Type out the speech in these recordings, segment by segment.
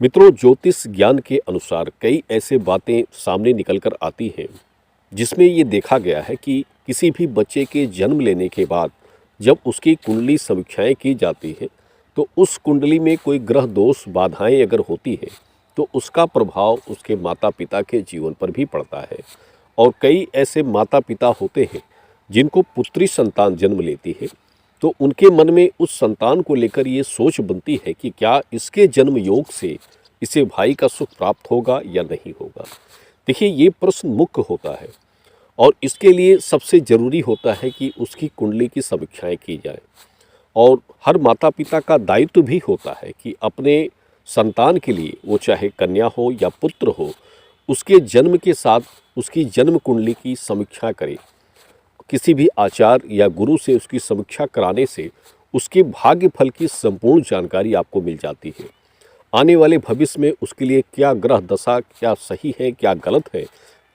मित्रों, ज्योतिष ज्ञान के अनुसार कई ऐसे बातें सामने निकल कर आती हैं जिसमें ये देखा गया है कि किसी भी बच्चे के जन्म लेने के बाद जब उसकी कुंडली समीक्षाएं की जाती है तो उस कुंडली में कोई ग्रह दोष बाधाएं अगर होती है तो उसका प्रभाव उसके माता पिता के जीवन पर भी पड़ता है। और कई ऐसे माता पिता होते हैं जिनको पुत्री संतान जन्म लेती है तो उनके मन में उस संतान को लेकर ये सोच बनती है कि क्या इसके जन्म योग से इसे भाई का सुख प्राप्त होगा या नहीं होगा। देखिए, ये प्रश्न मुख्य होता है और इसके लिए सबसे ज़रूरी होता है कि उसकी कुंडली की समीक्षाएं की जाए। और हर माता पिता का दायित्व भी होता है कि अपने संतान के लिए, वो चाहे कन्या हो या पुत्र हो, उसके जन्म के साथ उसकी जन्म कुंडली की समीक्षा करे। किसी भी आचार्य या गुरु से उसकी समीक्षा कराने से उसके भाग्य फल की संपूर्ण जानकारी आपको मिल जाती है। आने वाले भविष्य में उसके लिए क्या ग्रह दशा क्या सही है क्या गलत है,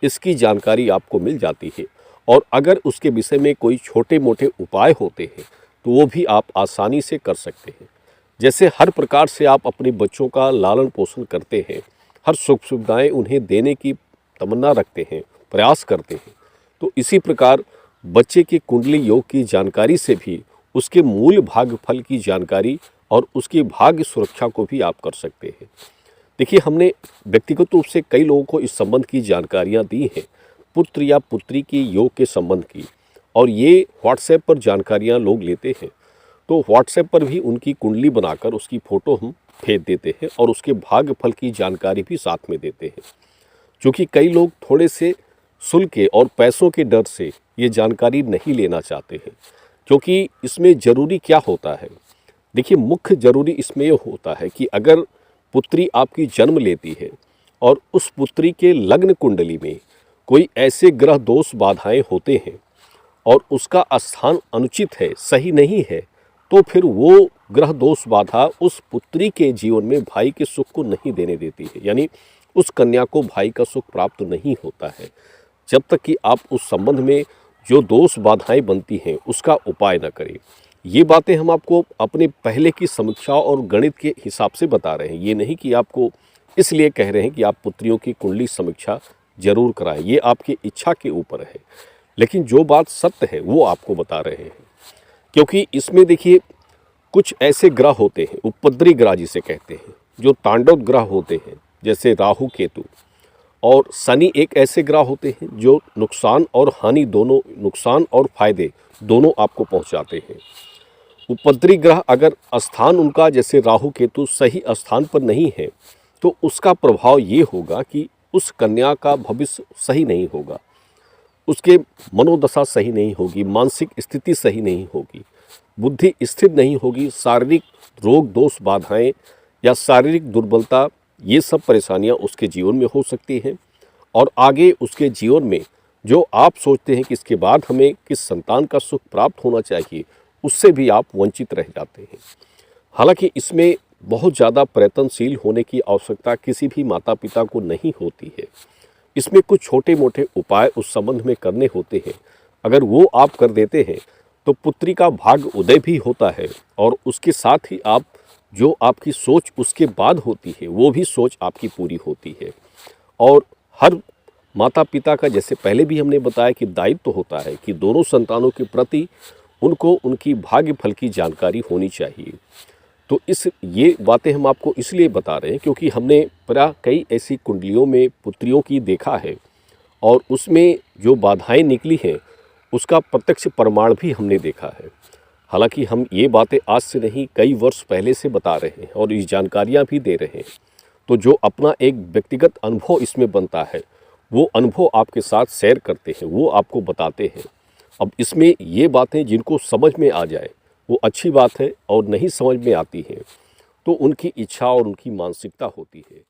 इसकी जानकारी आपको मिल जाती है। और अगर उसके विषय में कोई छोटे मोटे उपाय होते हैं तो वो भी आप आसानी से कर सकते हैं। जैसे हर प्रकार से आप अपने बच्चों का लालन पोषण करते हैं, हर सुख सुविधाएं उन्हें देने की तमन्ना रखते हैं, प्रयास करते हैं, तो इसी प्रकार बच्चे की कुंडली योग की जानकारी से भी उसके मूल भाग्य फल की जानकारी और उसकी भाग्य सुरक्षा को भी आप कर सकते हैं। देखिए, हमने व्यक्तिगत रूप से कई लोगों को इस संबंध की जानकारियां दी हैं, पुत्र या पुत्री की योग के संबंध की, और ये व्हाट्सएप पर जानकारियां लोग लेते हैं। तो व्हाट्सएप पर भी उनकी कुंडली बनाकर उसकी फ़ोटो हम भेज देते हैं और उसके भाग्य फल की जानकारी भी साथ में देते हैं। क्योंकि कई लोग थोड़े से शुल्क के और पैसों के डर से ये जानकारी नहीं लेना चाहते हैं, क्योंकि इसमें ज़रूरी क्या होता है। देखिए, मुख्य ज़रूरी इसमें ये होता है कि अगर पुत्री आपकी जन्म लेती है और उस पुत्री के लग्न कुंडली में कोई ऐसे ग्रह दोष बाधाएं होते हैं और उसका स्थान अनुचित है, सही नहीं है, तो फिर वो ग्रह दोष बाधा उस पुत्री के जीवन में भाई के सुख को नहीं देने देती है। यानी उस कन्या को भाई का सुख प्राप्त नहीं होता है जब तक कि आप उस संबंध में जो दोष बाधाएं बनती हैं उसका उपाय न करें। ये बातें हम आपको अपने पहले की समीक्षा और गणित के हिसाब से बता रहे हैं। ये नहीं कि आपको इसलिए कह रहे हैं कि आप पुत्रियों की कुंडली समीक्षा जरूर कराएं, ये आपकी इच्छा के ऊपर है। लेकिन जो बात सत्य है वो आपको बता रहे हैं, क्योंकि इसमें देखिए कुछ ऐसे ग्रह होते हैं, उपद्रवी ग्रह जिसे कहते हैं, जो तांडव ग्रह होते हैं, जैसे राहु केतु और शनि एक ऐसे ग्रह होते हैं जो नुकसान और हानि दोनों, नुकसान और फायदे दोनों आपको पहुंचाते हैं। उपद्रवी ग्रह अगर स्थान उनका जैसे राहु केतु सही स्थान पर नहीं है तो उसका प्रभाव ये होगा कि उस कन्या का भविष्य सही नहीं होगा, उसके मनोदशा सही नहीं होगी, मानसिक स्थिति सही नहीं होगी, बुद्धि स्थिर नहीं होगी, शारीरिक रोग दोष बाधाएं या शारीरिक दुर्बलता, ये सब परेशानियां उसके जीवन में हो सकती हैं। और आगे उसके जीवन में जो आप सोचते हैं कि इसके बाद हमें किस संतान का सुख प्राप्त होना चाहिए, उससे भी आप वंचित रह जाते हैं। हालांकि इसमें बहुत ज़्यादा प्रयत्नशील होने की आवश्यकता किसी भी माता पिता को नहीं होती है। इसमें कुछ छोटे मोटे उपाय उस संबंध में करने होते हैं। अगर वो आप कर देते हैं तो पुत्री का भाग्य उदय भी होता है और उसके साथ ही आप जो आपकी सोच उसके बाद होती है वो भी सोच आपकी पूरी होती है। और हर माता पिता का, जैसे पहले भी हमने बताया, कि दायित्व तो होता है कि दोनों संतानों के प्रति उनको उनकी भाग्य फल की जानकारी होनी चाहिए। तो ये बातें हम आपको इसलिए बता रहे हैं क्योंकि हमने प्राय कई ऐसी कुंडलियों में पुत्रियों की देखा है और उसमें जो बाधाएं निकली हैं उसका प्रत्यक्ष प्रमाण भी हमने देखा है। हालांकि हम ये बातें आज से नहीं, कई वर्ष पहले से बता रहे हैं और ये जानकारियाँ भी दे रहे हैं। तो जो अपना एक व्यक्तिगत अनुभव इसमें बनता है वो अनुभव आपके साथ शेयर करते हैं, वो आपको बताते हैं। अब इसमें ये बातें जिनको समझ में आ जाए वो अच्छी बात है, और नहीं समझ में आती है तो उनकी इच्छा और उनकी मानसिकता होती है।